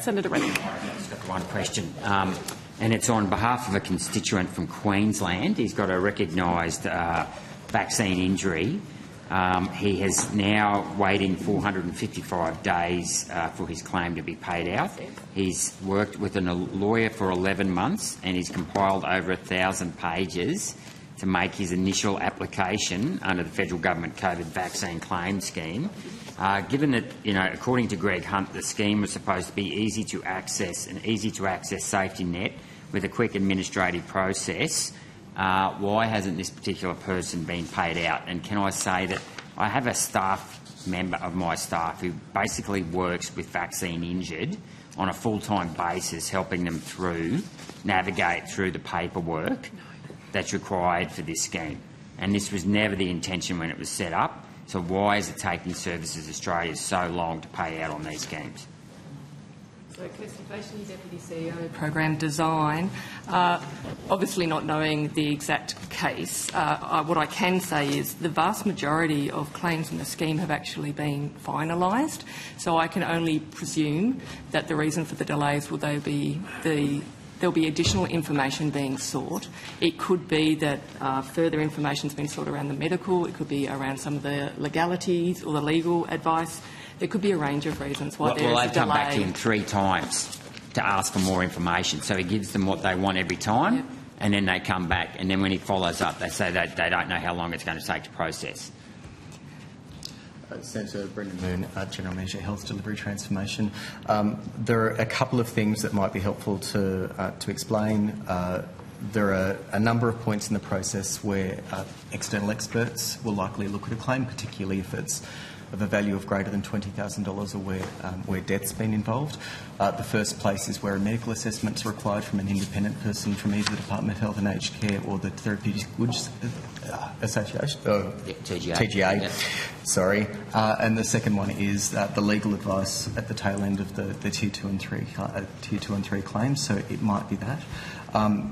Senator Rennick. I've just got one question, and it's on behalf of a constituent from Queensland. He's got a recognised vaccine injury. He is now waiting 455 days for his claim to be paid out. He's worked with a lawyer for 11 months and he's compiled over 1,000 pages to make his initial application under the federal government COVID vaccine claim scheme. Given that, according to Greg Hunt, the scheme was supposed to be easy to access, an easy-to-access safety net with a quick administrative process, why hasn't this particular person been paid out? And can I say that I have a staff member of my staff who basically works with vaccine injured on a full-time basis, helping them navigate through the paperwork that's required for this scheme. And this was never the intention when it was set up. So why is it taking Services Australia so long to pay out on these schemes? So, Kirsten Fleischer, Deputy CEO, Program Design. Obviously not knowing the exact case, what I can say is the vast majority of claims in the scheme have actually been finalised, so I can only presume that the reason for the delays will there'll be additional information being sought. It could be that further information has been sought around the medical, it could be around some of the legalities or the legal advice. There could be a range of reasons why there is a delay. Well, they've come back to him 3 times to ask for more information. So he gives them what they want every time, yep. And then they come back. And then when he follows up, they say they don't know how long it's going to take to process. Senator Brendan Moon, General Manager, Health Delivery Transformation. There are a couple of things that might be helpful to explain. There are a number of points in the process where external experts will likely look at a claim, particularly if it's of a value of greater than $20,000 or where death's been involved. The first place is where a medical assessment is required from an independent person from either the Department of Health and Aged Care or the Therapeutic Goods Association, TGA. Yep. Sorry. And the second one is the legal advice at the tail end of the Tier 2 and 3 claims. So it might be that.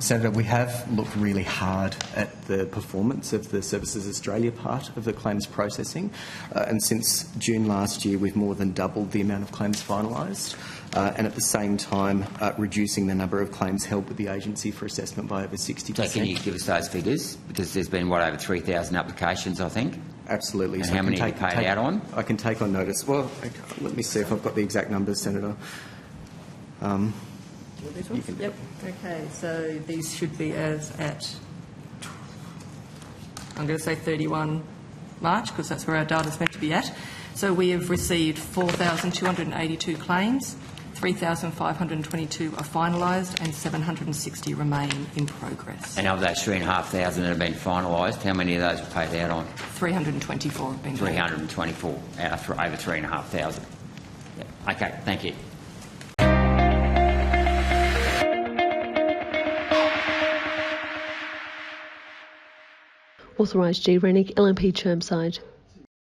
Senator, we have looked really hard at the performance of the Services Australia part of the claims processing, and since June last year we've more than doubled the amount of claims finalised, and at the same time reducing the number of claims held with the agency for assessment by over 60%. So can you give us those figures? Because there's been, over 3,000 applications, I think? Absolutely. And so how many have you paid out on? I can take on notice. Well, let me see if I've got the exact numbers, Senator. Yep. Okay, so these should be as at, I'm going to say 31 March, because that's where our data is meant to be at. So we have received 4,282 claims, 3,522 are finalised and 760 remain in progress. And of those 3,500 that have been finalised, how many of those were paid out on? 324 have been paid. 324 out of over 3,500. Yep. Okay, thank you. Authorised G. Rennick, LNP Chermside.